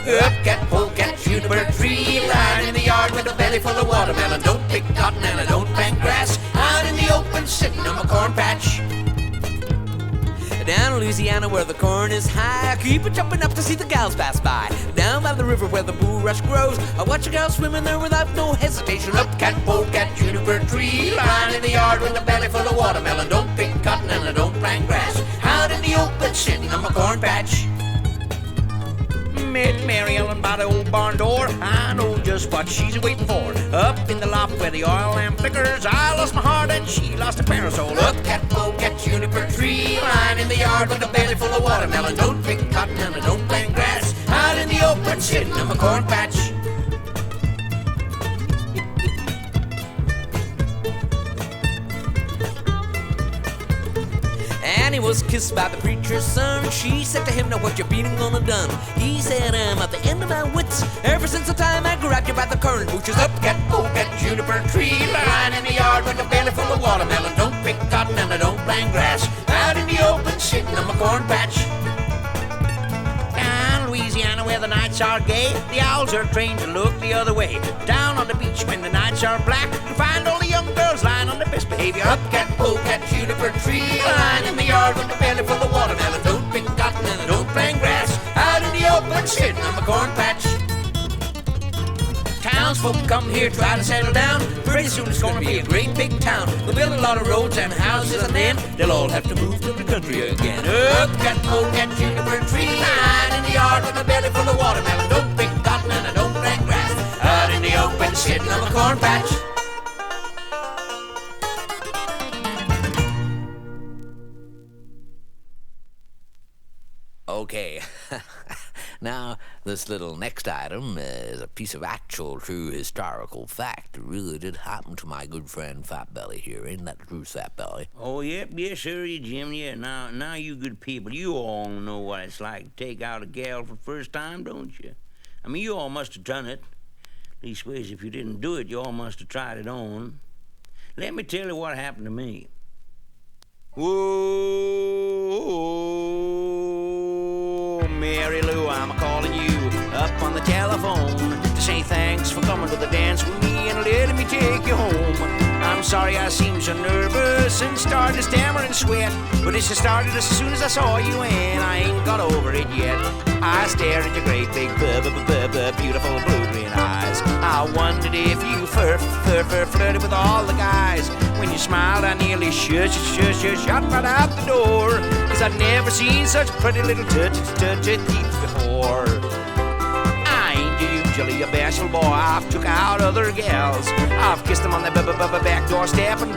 Up cat, polecat, juniper tree, lying in the yard with a belly full of watermelon. Don't pick cotton and I don't plant grass. Out in the open, sitting on my corn patch. Down in Louisiana where the corn is high, I keep it jumping up to see the gals pass by. Down by the river where the bulrush grows, I watch a gal swimming there without no hesitation. Up cat, polecat, juniper tree, lying in the yard with a belly full of watermelon. Don't pick cotton and I don't plant grass. Out in the open, sitting on my corn patch. Met Mary Ellen by the old barn door. I know just what she's waiting for. Up in the loft where the oil lamp flickers, I lost my heart and she lost her parasol. Up cat, polecat, juniper tree, lying in the yard with a belly full of watermelon. Don't pick cotton and I don't plant grass. Out in the open, sitting on my corn patch. Annie was kissed by the preacher's son. She said to him, now what you beating gonna done? He said, I'm at the end of my wits ever since the time I grabbed you by the currant bushes. Up cat, polecat, juniper tree, lying in the yard with a belly full of watermelon. Don't pick cotton and I don't plant grass. Out in the open, sitting on my corn patch. Down Louisiana where the nights are gay, the owls are trained to look the other way. Down on the beach when the nights are black, you find all the young girls lying on their best behavior. Up cat, polecat, juniper tree, lying in the yard with a belly full of watermelon. Don't pick cotton and I don't plant grass. Out in the open, sitting on my corn patch. Townsfolk come here, try to settle down. Pretty soon it's gonna be a great big town. They'll build a lot of roads and houses and then they'll all have to move to the country again. Up cat, polecat, juniper tree, lying in the yard with a belly full of watermelon. Don't pick cotton and I don't plant grass. Out in the open, sitting on my corn patch. Okay, now this little next item is a piece of actual true historical fact. It really did happen to my good friend Fat Belly here. Ain't that true, Fat Belly? Oh, yep, yes, sir, Jim. Yeah, now you good people, you all know what it's like to take out a gal for the first time, don't you? I mean, you all must have done it. Leastways, if you didn't do it, you all must have tried it on. Let me tell you what happened to me. Whoa, Mary Lou, I'm calling you up on the telephone to say thanks for coming to the dance with me and letting me take you home. I'm sorry I seem so nervous and started to stammer and sweat, but it started as soon as I saw you and I ain't got over it yet. I stared at your great big beautiful blue-green eyes. I wondered if you flirted with all the guys. When you smiled, I nearly shut right out the door, 'cause I'd never seen such pretty little teeth before. I ain't usually a bashful boy, I've took out other gals. I've kissed them on the back doorstep and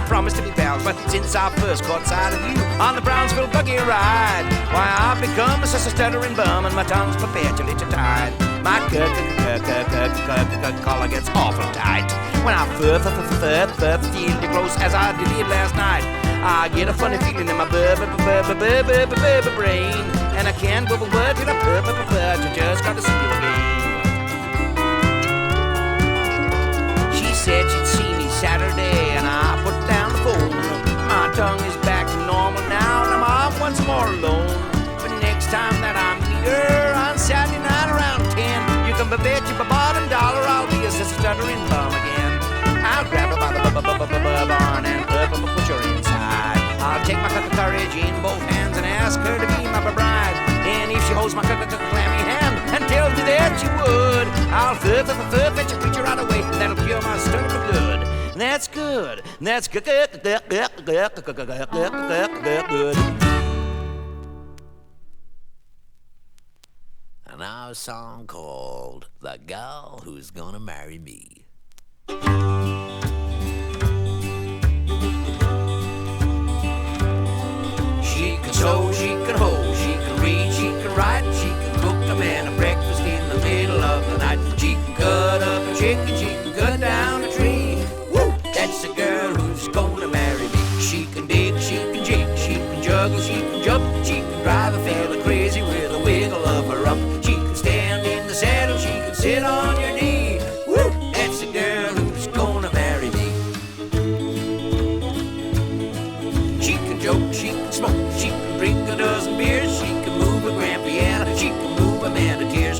promised to be pals. But since I first caught sight of you on the Brownsville buggy ride, why, I've become such a stuttering bum and my tongue's perpetually tied. My collar gets awful tight when I feel you close as I did last night. I get a funny feeling in my brain, and I can't go word till I just got to see you again. She said she'd see me Saturday, and I put down the phone. My tongue is back to normal now, and I'm off once more alone. But next time that I meet her on Saturday night around 10, you can bet you my bottom dollar I'll be a stuttering bum again. I'll grab her by the barn and put her inside. I'll take my courage in both hands and ask her to be my bride. And if she holds my clammy hand and tells me that she would, I'll fetch a preacher right away. That'll cure my stomach for good. That's good. That's good. And now a song called The Gal Who's Gonna Marry Me. She can sew, she can hoe, she can read, she can write, she can cook a man a breakfast in the middle of the night. She can cut up a chicken, she can cut down a tree. Woo! That's a girl who's gonna marry me. She can dig, she can jig, she can juggle, she can jump, she can drive a fella crazy with a wiggle of her rump. She can stand in the saddle, she can sit on your knee. Woo! That's a girl who's gonna marry me. She can joke, she can smoke, she can drink a dozen beers, she can move a grand piano, she can move a man to tears.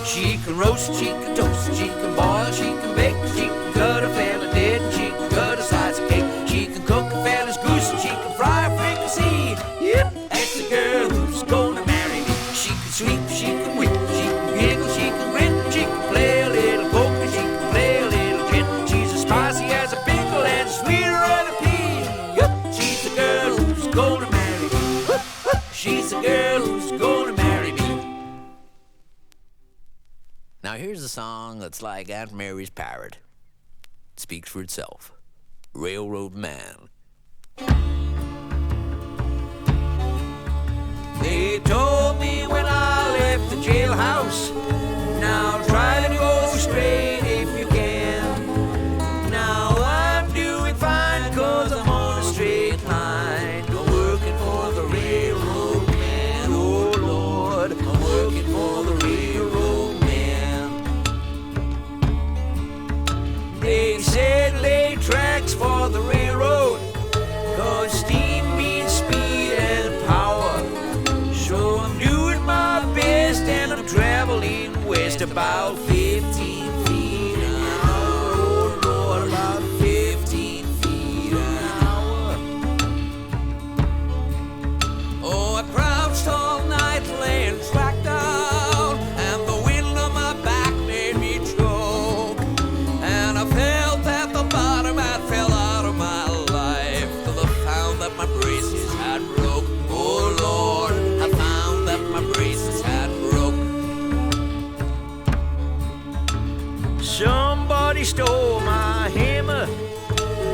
She can roast, she can toast, she can boil, she can bake, she can cut a fella dead, and she can cut a slice of cake. She can cook a fella's goose, and she can fry a fricassee. Yep, that's the girl who's gonna marry me. She can sweep, she can whip, she can giggle, she can grin, she can play a little poker, she can play a little gin. She's as spicy as a pickle and sweeter than a pea. Yep, she's the girl who's gonna marry me. She's the girl who's gonna marry me. Now here's a song that's like Aunt Mary's parrot. It speaks for itself. Railroad Man. They told me when I left the jailhouse, now try to go straight if you can. Now I'm doing fine 'cause I'm on a straight line. I'm working for the railroad man, oh Lord, I'm working for the railroad man. They said lay tracks for the railroad, 'cause steam means speed and power. So I'm doing my best and I'm traveling west about 15 feet an hour. Oh Lord, about 15 feet an hour. Oh, I crouched all night laying track down, and the wind on my back made me choke. And I felt at the bottom I fell out of my life, till I found that my braces had broke. Oh Lord, I found that my braces had broke. Somebody stole my hammer,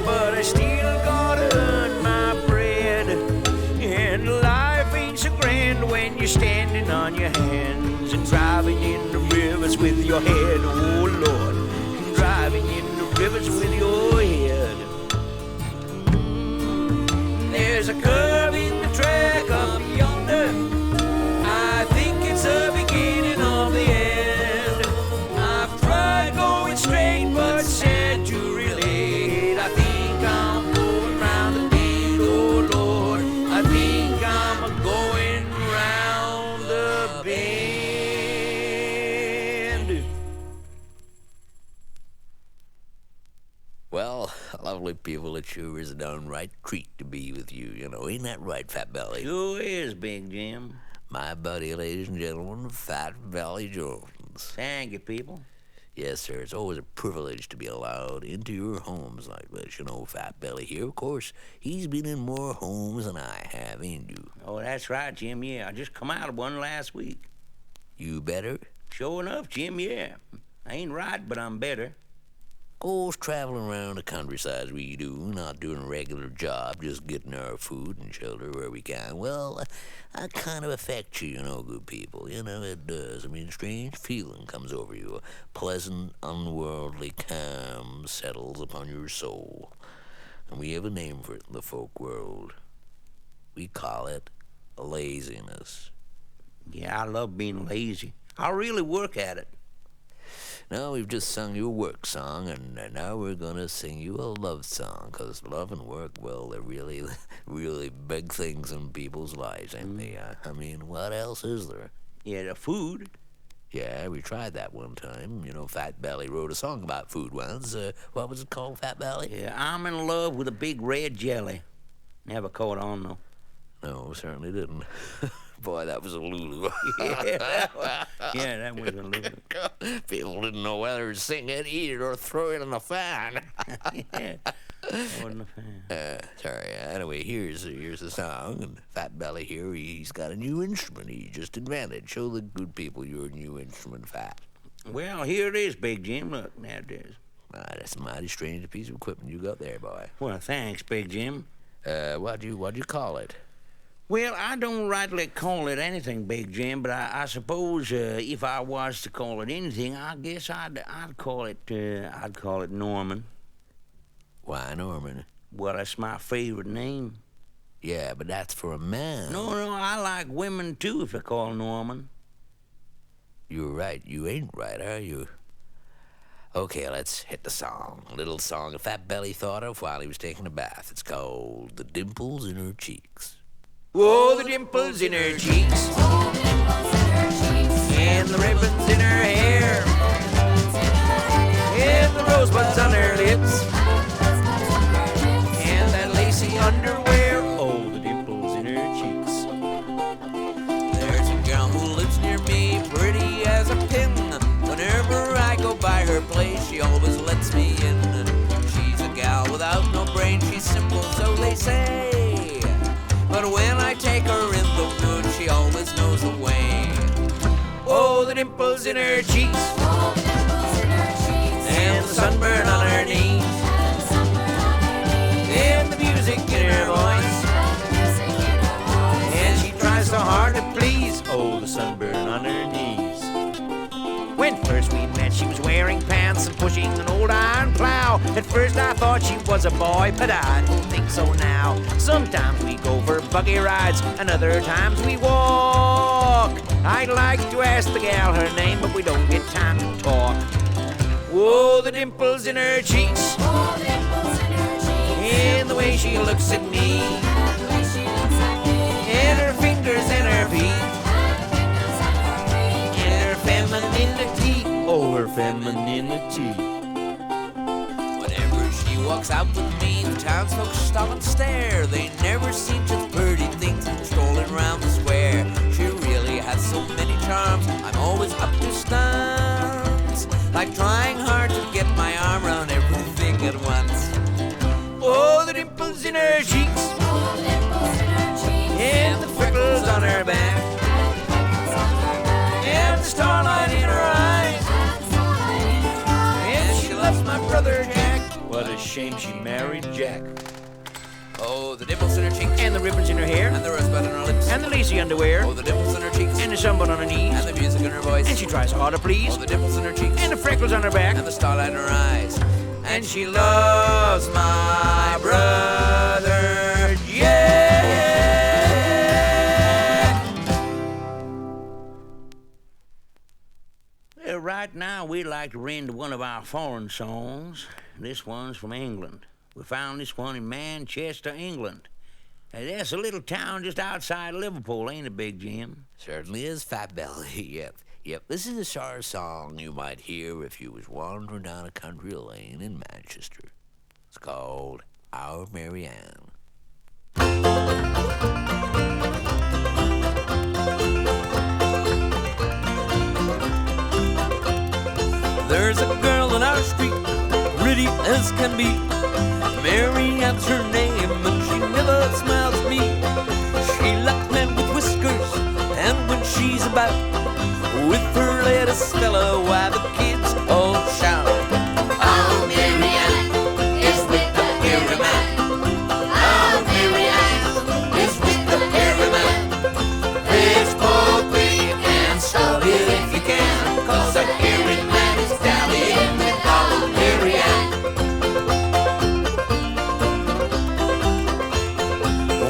but I still gotta earn my bread. And life ain't so grand when you're standing on your hands and driving in the rivers with your head. Oh Lord, and driving in the rivers with your head. There's a curve in the track up yonder. I think it's the beginning of the end. I've tried going straight, but said to relate. I think I'm going round the bend, oh Lord. I think I'm going round the bend. Well, lovely people, it sure is a downright treat to be with you, you know. Ain't that right, Fat Belly? Sure is, Big Jim. My buddy, ladies and gentlemen, Fat Belly Jones. Thank you, people. Yes, sir, it's always a privilege to be allowed into your homes like this. You know, Fat Belly here, of course, he's been in more homes than I have, ain't you? Oh, that's right, Jim, yeah. I just come out of one last week. You better? Sure enough, Jim, yeah. I ain't right, but I'm better. Course, traveling around the countryside as we do, not doing a regular job, just getting our food and shelter where we can. Well, that kind of affects you, you know, good people. You know, it does. I mean, a strange feeling comes over you. A pleasant, unworldly calm settles upon your soul. And we have a name for it in the folk world. We call it laziness. Yeah, I love being lazy. I really work at it. Now we've just sung you a work song, and now we're gonna sing you a love song, 'cause love and work, well, they're really, really big things in people's lives, ain't they? I mean, what else is there? Yeah, the food. Yeah, we tried that one time. You know, Fat Belly wrote a song about food once. What was it called, Fat Belly? Yeah, I'm in love with a big red jelly. Never caught on, though. No, certainly didn't. Boy, that was a Lulu. Yeah, that was a Lulu. People didn't know whether to sing it, eat it, or throw it in the fan. Yeah, that wasn't a fan. Sorry. Anyway, here's the song. And Fat Belly here, he's got a new instrument he just invented. Show the good people your new instrument, Fat. Well, here it is, Big Jim. Look, there it is. That's a mighty strange piece of equipment you got there, boy. Well, thanks, Big Jim. What'd you call it? Well, I don't rightly call it anything, Big Jim, but I suppose if I was to call it anything, I guess I'd call it Norman. Why Norman? Well, that's my favorite name. Yeah, but that's for a man. No, I like women too if they're called Norman. You're right. You ain't right, are you? Okay, let's hit the song. A little song a Fat Belly thought of while he was taking a bath. It's called The Dimples in Her Cheeks. Oh, the dimples in her cheeks. Oh, dimples in her cheeks. and the ribbons in her hair, and the rosebuds on her lips, and that lacy underwear. Oh, the dimples in her cheeks. There's a girl who lives near me, pretty as a pin. Whenever I go by her place, she always lets me in. She's a gal without no brain, she's simple, so they say. But when I take her in the woods, she always knows the way. Oh, the dimples in her cheeks, and the sunburn on her knees, and the music in her voice, and she tries so hard to please. Oh, the sunburn on her knees. When first we met, she was wearing pants and pushing an old iron plow. At first I thought she was a boy, but I don't think so now. Sometimes we go for buggy rides, and other times we walk. I'd like to ask the gal her name, but we don't get time to talk. Whoa, the dimples in her cheeks, and the way she looks at me, and her fingers and her feet, femininity, oh, her femininity. Whenever she walks out with me, the townsfolk stop and stare. They never see just pretty things strolling around the square. She really has so many charms, I'm always up to stunts, like trying hard to get my arm around everything at once. Oh, the dimples in her cheeks, and the freckles on her back, and the starlight in her eyes, and she loves my brother Jack. What a shame she married Jack. Oh, the dimples in her cheeks, and the ribbons in her hair, and the rosebud on her lips, and the lacy underwear. Oh, the dimples in her cheeks, and the sunburn on her knees, and the music in her voice, and she tries hard to please. Oh, the dimples in her cheeks, and the freckles on her back, and the starlight in her eyes, and she loves my brother Jack. Right now, we'd like to render one of our foreign songs. This one's from England. We found this one in Manchester, England. That's a little town just outside Liverpool, ain't it, Big Jim? Certainly is, Fat Belly. Yep. This is a sort of song you might hear if you was wandering down a country lane in Manchester. It's called Our Mary Ann. There's a girl on our street, pretty as can be. Mary Ann's her name, and she never smiles at me. She likes men with whiskers, and when she's about with her latest fella, why the kids all shout. Oh, Mary Ann is with the hairy man. Oh, Mary Ann is with the hairy man. Let's both quick and stop it if you can, 'cause the hairy man is dallying with our Mary Ann.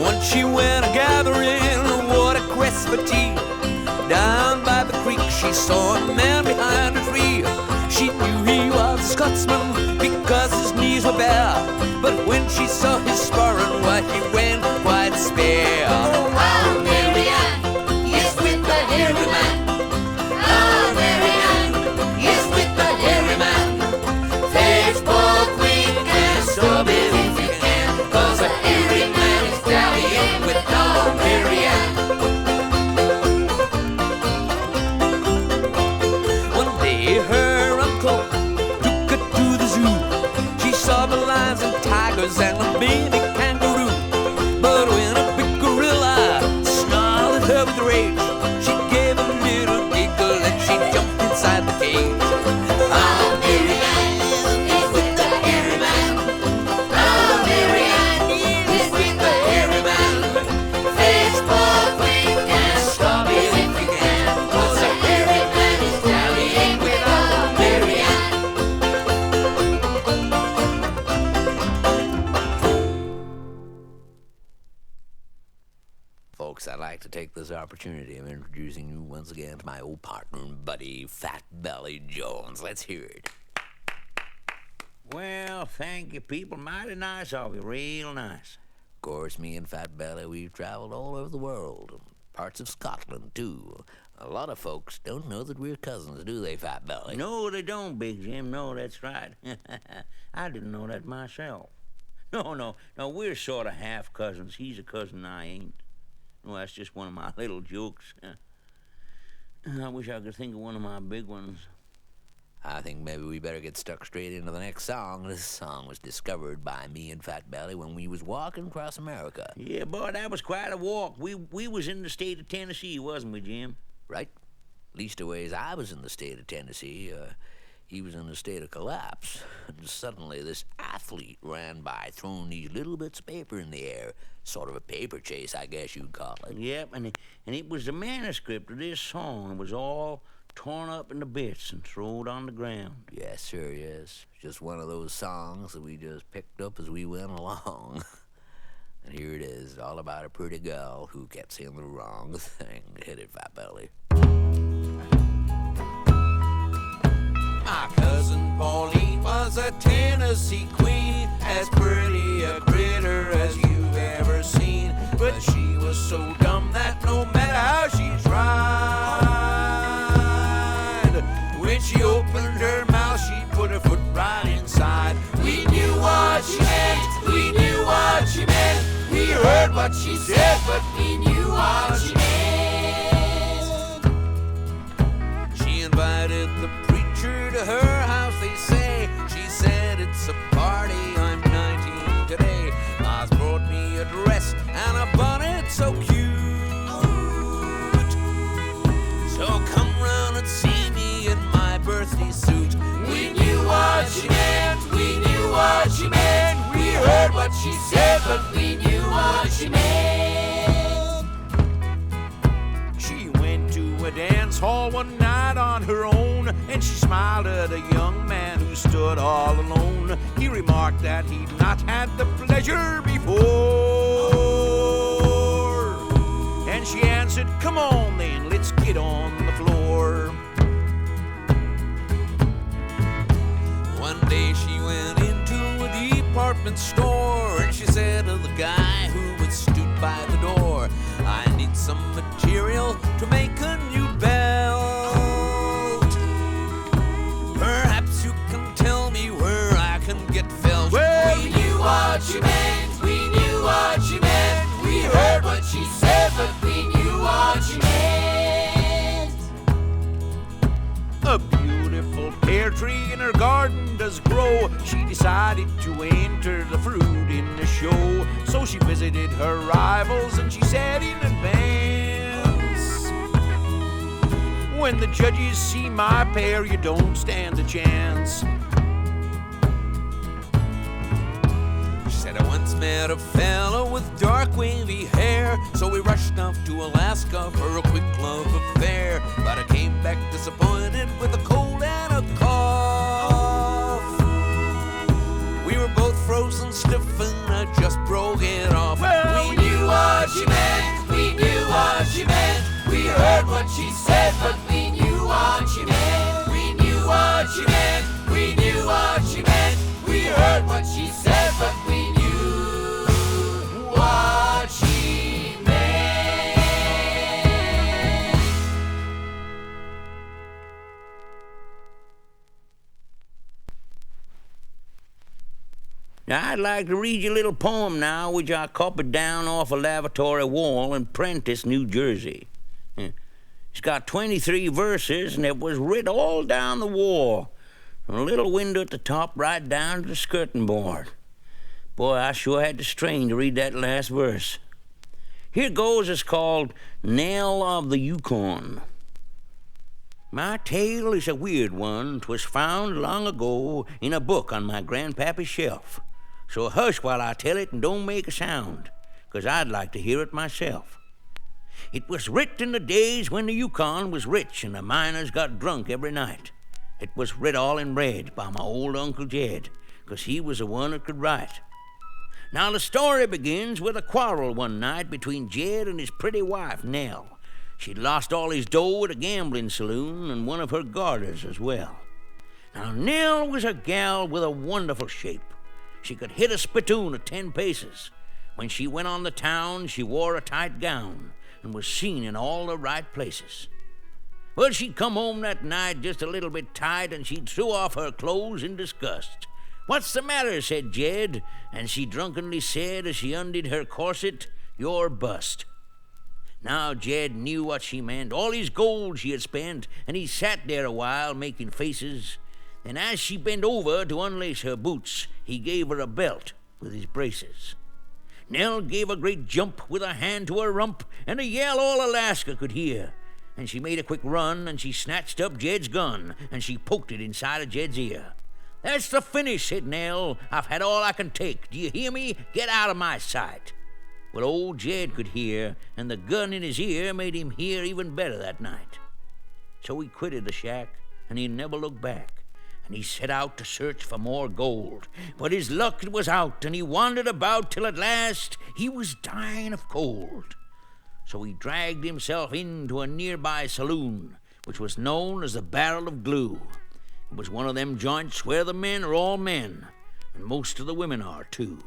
Once she went a-gathering watercress for tea. Down by the creek she saw a man behind a tree. She knew he was a Scotsman because his knees were bare, but when she saw his sporran, why he went quite spare. Oh, Mary Ann is with the hairy man. Oh, Mary Ann is with the hairy man. Fetch both quick and stop it if you can, 'cause the hairy man is dallying with our Mary Ann. One day her uncle took her to the zoo. She saw the lions and tigers and a baby kangaroo. But when a big gorilla snarled at her with rage, she gave a little giggle and she jumped inside the cage. Oh, Mary Ann is with the hairy man. Oh, Mary Ann is with the hairy man. Fetch both quick and stop it if you can, 'cause the hairy man is dallying with our Mary Ann. Folks, I'd like to take this opportunity of introducing you once again to my old partner and buddy, Fat Belly Jones. Let's hear it. Well, thank you, people. Mighty nice of you. Real nice. Of course, me and Fat Belly, we've traveled all over the world, parts of Scotland, too. A lot of folks don't know that we're cousins, do they, Fat Belly? No, they don't, Big Jim. No, that's right. I didn't know that myself. No, we're sort of half cousins. He's a cousin, I ain't. Well, that's just one of my little jokes. I wish I could think of one of my big ones. I think maybe we better get stuck straight into the next song. This song was discovered by me and Fat Belly when we was walking across America. Yeah, boy, that was quite a walk. We was in the state of Tennessee, wasn't we, Jim? Right? Leastways, I was in the state of Tennessee. He was in the state of collapse. And suddenly this athlete ran by, throwing these little bits of paper in the air. Sort of a paper chase, I guess you'd call it. Yep, and it was the manuscript of this song. It was all torn up into bits and thrown on the ground. Yes, sir, yes. Just one of those songs that we just picked up as we went along. And here it is, all about a pretty girl who kept saying the wrong thing. Hit it, Fat Belly. My cousin Pauline was a Tennessee queen, as pretty a critter as you've ever seen. But she was so dumb that no matter how she tried, when she opened her mouth, she'd put her foot right inside. We knew what she meant, we knew what she meant. We heard what she said, but we knew what she meant. She invited the preacher to her house, they say. She said, it's a party, I'm 19 today. Ma's brought me a dress and a bonnet so cute. So come round and see me in my birthday suit. We knew what she meant, we knew what she meant. We heard what she said, but we knew what she meant. She went to a dance hall one night on her own, and she smiled at a young man who stood all alone. He remarked that he'd not had the pleasure before, and she answered, come on then, let's get on the floor. One day she went into a department store, and she said to the guy who had stood by the door, I need some material to make a new belt. Perhaps you can tell me where I can get felt. Well, we knew what she meant, we knew what she meant. We heard what she said, but we knew what she meant. a beautiful pear tree in her garden does grow. She decided to enter the fruit in the show. So she visited her rivals and she said in advance, when the judges see my pear, you don't stand a chance. She said, I once met a fellow with dark wavy hair, so we rushed off to Alaska for a quick love affair. But I came back disappointed with a cold and a cough. We were both frozen stiff and I just broke it off. Well, we knew what she meant, we knew what she meant. We heard what she said, but we knew what she meant. We knew what she meant, we knew what she meant. We heard what she said, but we knew what she meant. Now, I'd like to read you a little poem now, which I copied down off a lavatory wall in Prentice, New Jersey. It's got 23 verses, and it was writ all down the wall, from a little window at the top right down to the skirting board. Boy, I sure had to strain to read that last verse. Here goes. It's called Nell of the Yukon. My tale is a weird one. 'Twas found long ago in a book on my grandpappy's shelf. So hush while I tell it and don't make a sound, 'cause I'd like to hear it myself. It was writ in the days when the Yukon was rich and the miners got drunk every night. It was writ all in red by my old Uncle Jed, 'cause he was the one that could write. Now the story begins with a quarrel one night between Jed and his pretty wife, Nell. She'd lost all his dough at a gambling saloon and one of her garters as well. Now Nell was a gal with a wonderful shape. She could hit a spittoon at 10 paces. When she went on the town, she wore a tight gown and was seen in all the right places. Well, she'd come home that night just a little bit tight, and she'd throw off her clothes in disgust. "What's the matter?" said Jed, and she drunkenly said as she undid her corset, "You're bust." Now Jed knew what she meant, all his gold she had spent, and he sat there a while making faces. Then as she bent over to unlace her boots, he gave her a belt with his braces. Nell gave a great jump with a hand to her rump, and a yell all Alaska could hear. And she made a quick run, and she snatched up Jed's gun, and she poked it inside of Jed's ear. "That's the finish," said Nell. "I've had all I can take. Do you hear me? Get out of my sight." Well, old Jed could hear, and the gun in his ear made him hear even better that night. So he quitted the shack, and he never looked back, and he set out to search for more gold. But his luck was out, and he wandered about till at last he was dying of cold. So he dragged himself into a nearby saloon, which was known as the Barrel of Glue. It was one of them joints where the men are all men, and most of the women are, too.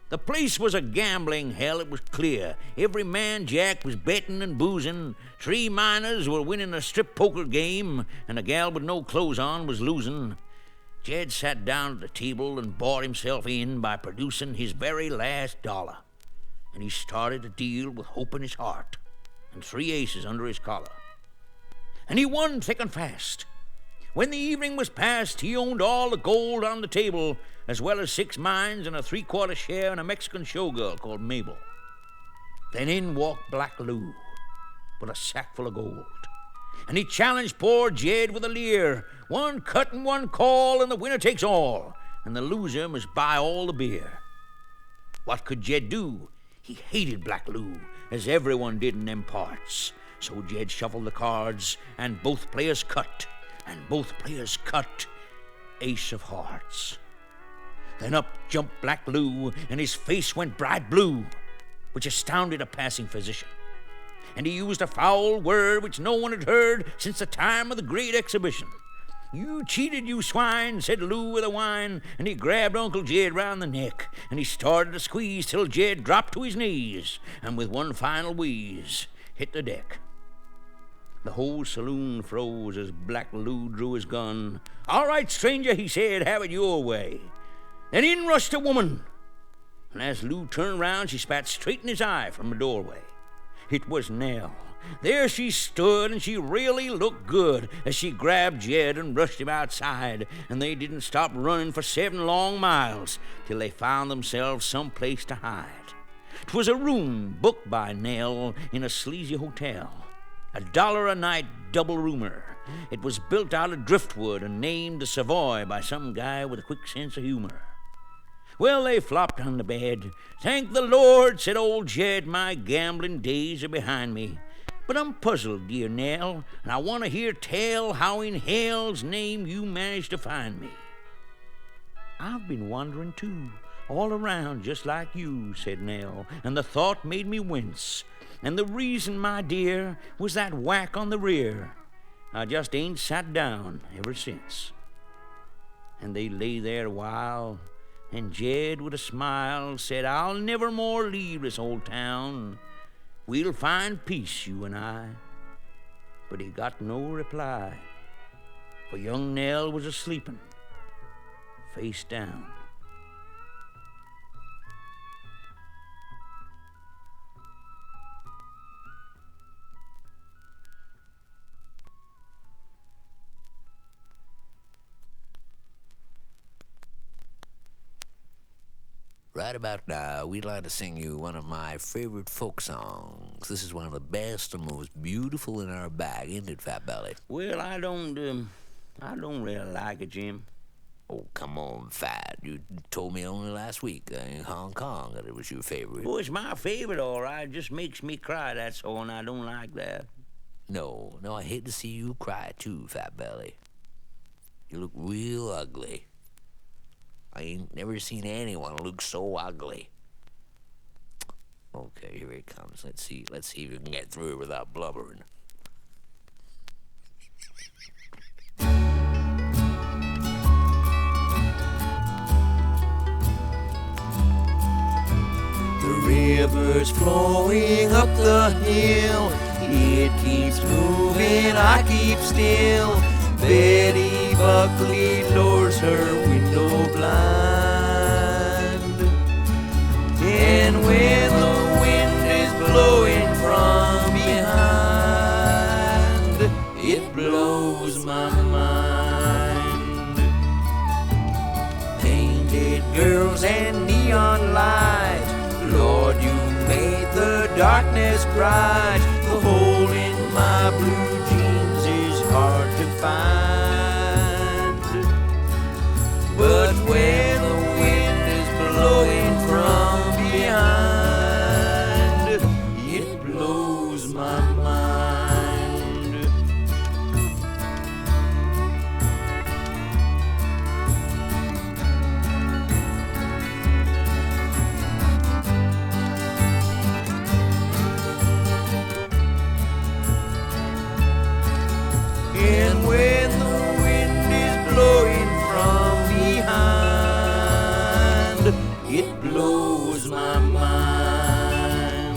The place was a gambling hell, it was clear. Every man jack was betting and boozing. 3 miners were winning a strip poker game, and a gal with no clothes on was losing. Jed sat down at the table and bought himself in by producing his very last dollar. And he started a deal with hope in his heart and 3 aces under his collar. And he won thick and fast. When the evening was past, he owned all the gold on the table, as well as 6 mines and a 3/4 share in a Mexican showgirl called Mabel. Then in walked Black Lou with a sack full of gold. And he challenged poor Jed with a leer. 1 cut and 1 call, and the winner takes all, and the loser must buy all the beer. What could Jed do? He hated Black Lou, as everyone did in them parts. So Jed shuffled the cards, and both players cut. And both players cut ace of hearts. Then up jumped Black Lou, and his face went bright blue, which astounded a passing physician. And he used a foul word which no one had heard since the time of the great exhibition. "You cheated, you swine," said Lou with a whine, and he grabbed Uncle Jed round the neck, and he started to squeeze till Jed dropped to his knees, and with one final wheeze hit the deck. The whole saloon froze as Black Lou drew his gun. "All right, stranger," he said, "have it your way." Then in rushed a woman, and as Lou turned round, she spat straight in his eye from the doorway. It was Nell. There she stood, and she really looked good as she grabbed Jed and rushed him outside, and they didn't stop running for 7 long miles till they found themselves some place to hide. 'Twas a room booked by Nell in a sleazy hotel. $1 a night double roomer. It was built out of driftwood and named the Savoy by some guy with a quick sense of humor. Well, they flopped on the bed. "Thank the Lord," said old Jed, "my gambling days are behind me. But I'm puzzled, dear Nell, and I want to hear tell how in hell's name you managed to find me." "I've been wandering, too, all around just like you," said Nell, "and the thought made me wince. And the reason, my dear, was that whack on the rear. I just ain't sat down ever since." And they lay there a while, and Jed, with a smile, said, "I'll never more leave this old town. We'll find peace, you and I." But he got no reply, for young Nell was a-sleepin', face down. Right about now, we'd like to sing you one of my favorite folk songs. This is one of the best and most beautiful in our bag, isn't it, Fat Belly? Well, I don't really like it, Jim. Oh, come on, Fat. You told me only last week in Hong Kong that it was your favorite. Oh, it's my favorite, all right. It just makes me cry, that's all, and I don't like that. No, I hate to see you cry, too, Fat Belly. You look real ugly. I ain't never seen anyone look so ugly. Okay, here it comes. Let's see if we can get through it without blubbering. The river's flowing up the hill. It keeps moving when I keep still, Betty Buckley lowers her window blind. And when the wind is blowing from behind, it blows my mind. Painted girls and neon lights, Lord, you made the darkness bright. The hole in my blue jeans is hard to find. But when the wind is blowing from behind, it blows my mind. And when the wind is blowing from behind, it blows my mind.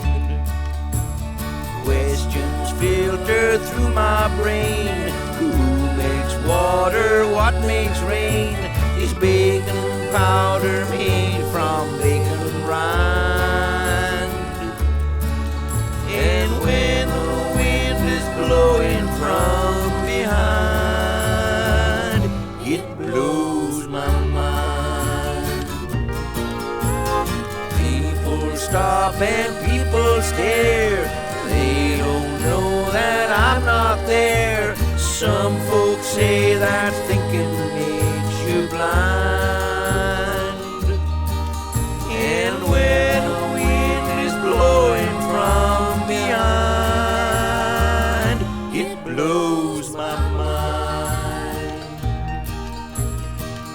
Questions filter through my brain. Who makes water? What makes rain? Is bacon powder made from bacon rind? And when the wind is blowing from behind, it blows my mind. People stop and people stare. They don't know that I'm not there. Some folks say that thinking makes you blind. And when the wind is blowing from behind, it blows my mind.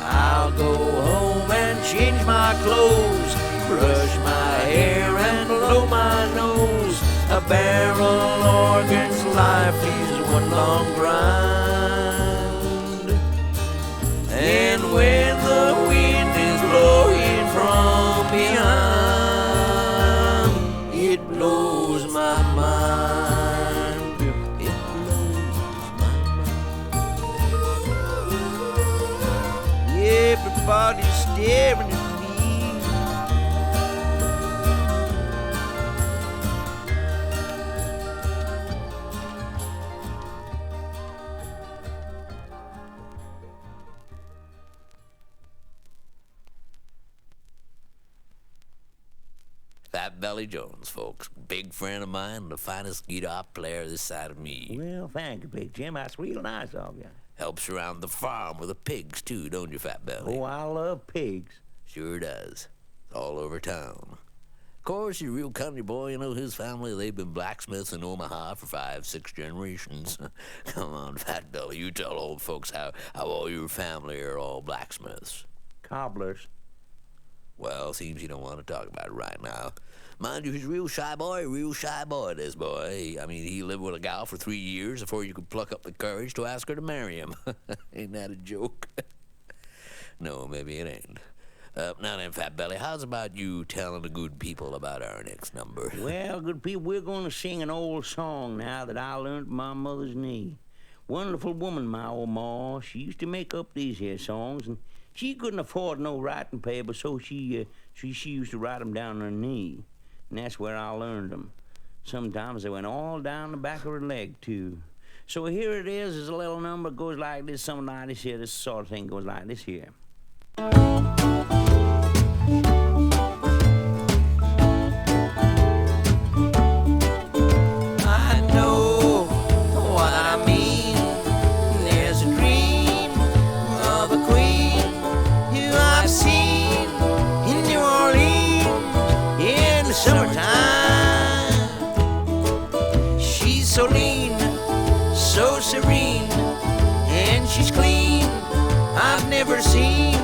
I'll go home and change my clothes, brush my hair and blow my nose. A barrel organ's life is one long grind. And when the wind is blowing from behind, it blows my mind. It blows my mind. Everybody's staring at me. Fat Belly Jones, folks. Big friend of mine, the finest guitar player this side of me. Well, thank you, Big Jim. That's real nice of you. Helps around the farm with the pigs, too, don't you, Fat Belly? Oh, I love pigs. Sure does. All over town. Of course, he's a real country boy. You know, his family, they've been blacksmiths in Omaha for 5-6 generations. Come on, Fat Belly, you tell old folks how all your family are all blacksmiths. Cobblers. Well, seems you don't want to talk about it right now. Mind you, he's a real shy boy, this boy. I mean, he lived with a gal for 3 years before you could pluck up the courage to ask her to marry him. Ain't that a joke? No, maybe it ain't. Now then, Fat Belly, how's about you telling the good people about our next number? Well, good people, we're going to sing an old song now that I learned from my mother's knee. Wonderful woman, my old ma. She used to make up these here songs, and she couldn't afford no writing paper, so she used to write them down on her knee. And that's where I learned them. Sometimes they went all down the back of her leg, too. So here it is. It's a little number. It goes like this. Something like this here. This sort of thing goes like this here. I know what I mean. There's a dream of a queen who I've seen in New Orleans in the summertime. She's so lean, so serene, and she's clean. I've never seen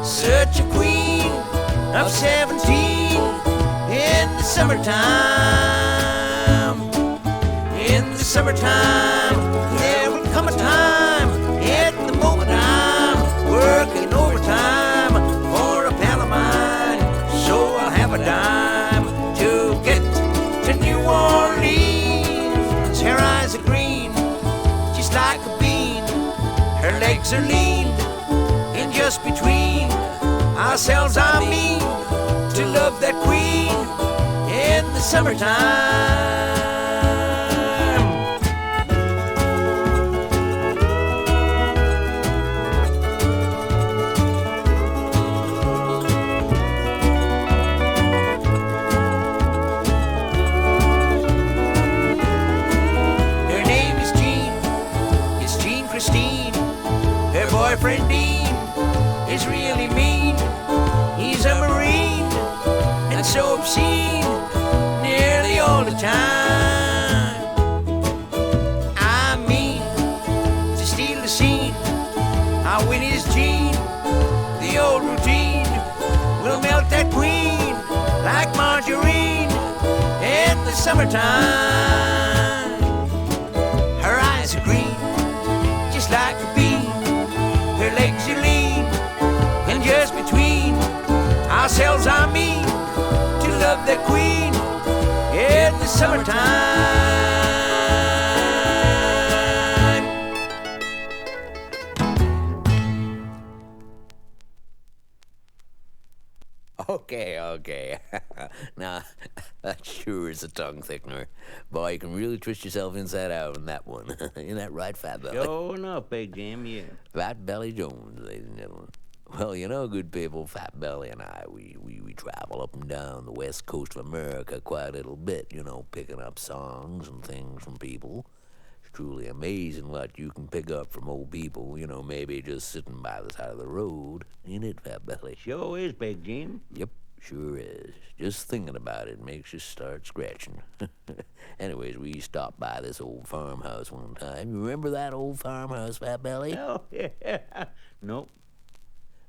such a queen of 17 in the summertime. In the summertime, there will come a time at the moment I'm working overtime for a pal of mine. So I'll have a dime to get to New Orleans. Her eyes are green, legs are lean, and just between ourselves I mean to love that queen in the summertime. Her name is Jean, it's Jean Christine. Her boyfriend Dean is really mean. He's a Marine and so obscene nearly all the time. I mean to steal the scene. I'll win his Jean. The old routine will melt that queen like margarine in the summertime. Her eyes are green, just like a bean. Her legs are lean, and just between ourselves I mean to love the queen in the summertime. Okay. Now, that sure is a tongue thickener. Boy, you can really twist yourself inside out in that one. Isn't that right, Fat Belly? Sure enough, Big Jim, yeah. Fat Belly Jones, ladies and gentlemen. Well, you know, good people, Fat Belly and I, we travel up and down the west coast of America quite a little bit, you know, picking up songs and things from people. It's truly amazing what you can pick up from old people, you know, maybe just sitting by the side of the road. Ain't it, Fat Belly? Sure is, Big Jim. Yep, sure is. Just thinking about it makes you start scratching. Anyways, we stopped by this old farmhouse one time. You remember that old farmhouse, Fat Belly? Oh, yeah. Nope.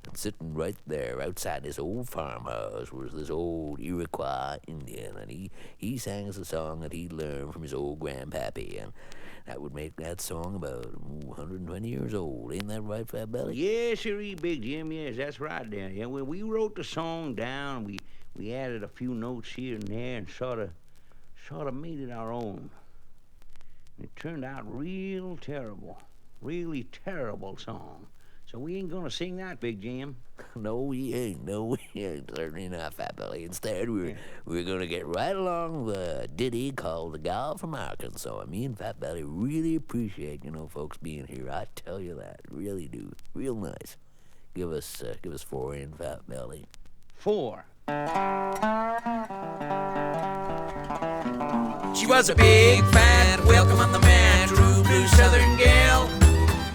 And sitting right there outside this old farmhouse was this old Iroquois Indian, and he sang us a song that he'd learned from his old grandpappy, and that would make that song about 120 years old. Ain't that right, Fat Belly? Yes, sir, Big Jim, yes, that's right there. Yeah, when we wrote the song down, we added a few notes here and there and sort of made it our own. And it turned out real terrible, really terrible song. So we ain't gonna sing that, Big Jim. No, we ain't. Certainly not, Fat Belly. Instead, we're gonna get right along with a ditty called "The Gal from Arkensaw." Me and Fat Belly really appreciate, you know, folks being here. I tell you that, really do. Real nice. Give us 4 in, Fat Belly. 4. She was a big, fat, welcome on the man, true blue southern gal.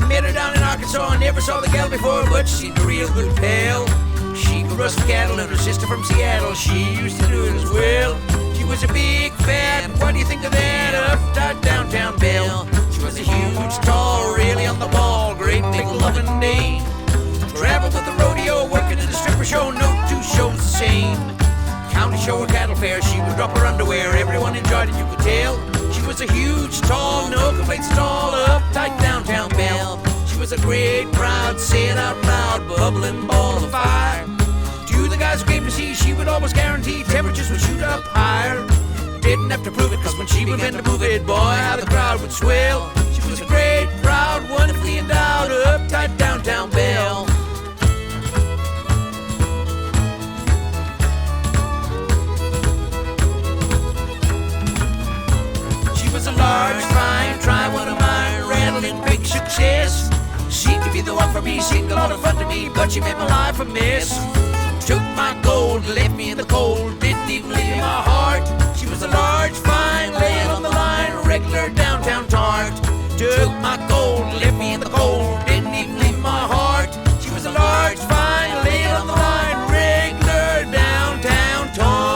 Met her down in Arkansas, I never saw the gal before, but she seemed a real good pal. She could rustle cattle, and her sister from Seattle, she used to do it as well. She was a big, fat, what do you think of that, uptight downtown belle? She was a huge, tall, really on the ball, great big loving dame. Traveled with the rodeo, working in the stripper show, no two shows the same. County show or cattle fair, she would drop her underwear, everyone enjoyed it, you could tell. She was a huge, tall, no complaints at all, uptight downtown belle. She was a great, proud, say it out loud, bubbling ball of fire. To the guys who came to see, she would always guarantee temperatures would shoot up higher. Didn't have to prove it, cause when she began to move it, boy, how the crowd would swell. She was a great, proud, wonderfully endowed, uptight downtown belle. A large, fine, try one of mine, rattling big success. Seemed to be the one for me, seemed a lot of fun to me, but she made my life a mess. Took my gold, left me in the cold, didn't even leave me my heart. She was a large, fine, laying on the line, regular downtown tart. Took my gold, left me in the cold, didn't even leave me my heart. She was a large, fine, laying on the line, regular downtown tart.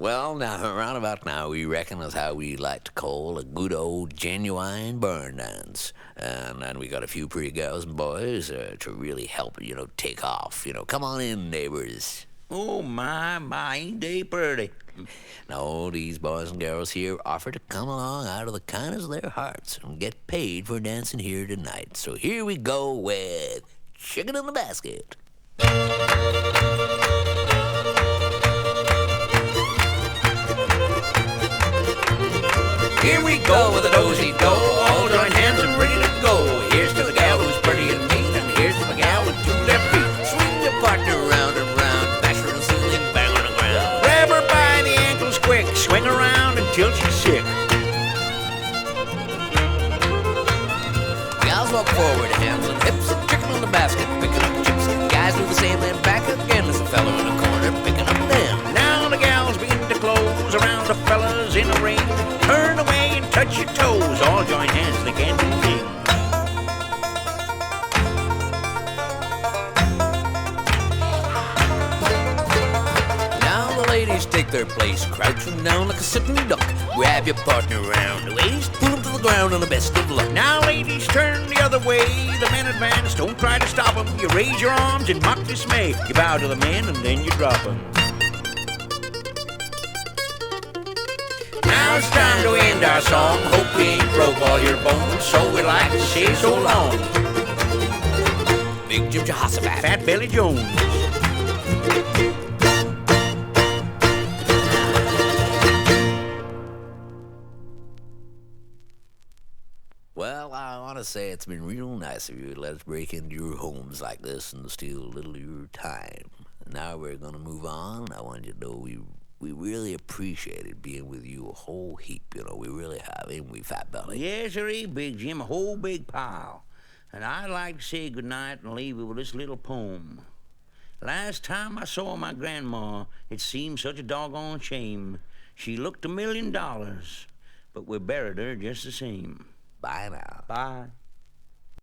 Well, now, around about now, we reckon is how we like to call a good old genuine burn dance. And we got a few pretty girls and boys to really help, you know, take off. You know, come on in, neighbors. Oh, my, ain't they pretty? Now, these boys and girls here offer to come along out of the kindness of their hearts and get paid for dancing here tonight. So here we go with Chicken in the Basket. go with a dozy-do. All join hands and ready to go. Here's to the gal who's pretty and neat, and here's to the gal with two left feet. Swing your partner round and round, bash her on the ceiling, bang on the ground. Grab her by the ankles quick, swing around until she's sick. Gals walk forward, hands on hips, and chicken on the basket, picking up chips. Guys do the same, then back again. There's a fellow in the corner picking up them. Now the gals begin to close around the fellas in the ring. Turn away and touch your toes. All join hands, they can't do a thing. Now the ladies take their place, crouching down like a sitting duck. Grab your partner round the waist, pull him to the ground on the best of luck. Now, ladies, turn the other way. The men advance, don't try to stop them. You raise your arms in mock dismay. You bow to the men and then you drop them. Now it's time to end our song. Hope we ain't broke all your bones, so we'd like to say so long. Big Jim Jehosophat. Fat Belly Jones. Well, I want to say it's been real nice of you to let us break into your homes like this and steal a little of your time. Now we're going to move on. I want you to know we really appreciated being with you a whole heap. You know, we really have, ain't we, Fat Belly? Yes, sirree, Big Jim, a whole big pile. And I'd like to say goodnight and leave you with this little poem. Last time I saw my grandma, it seemed such a doggone shame. She looked $1 million, but we buried her just the same. Bye now. Bye.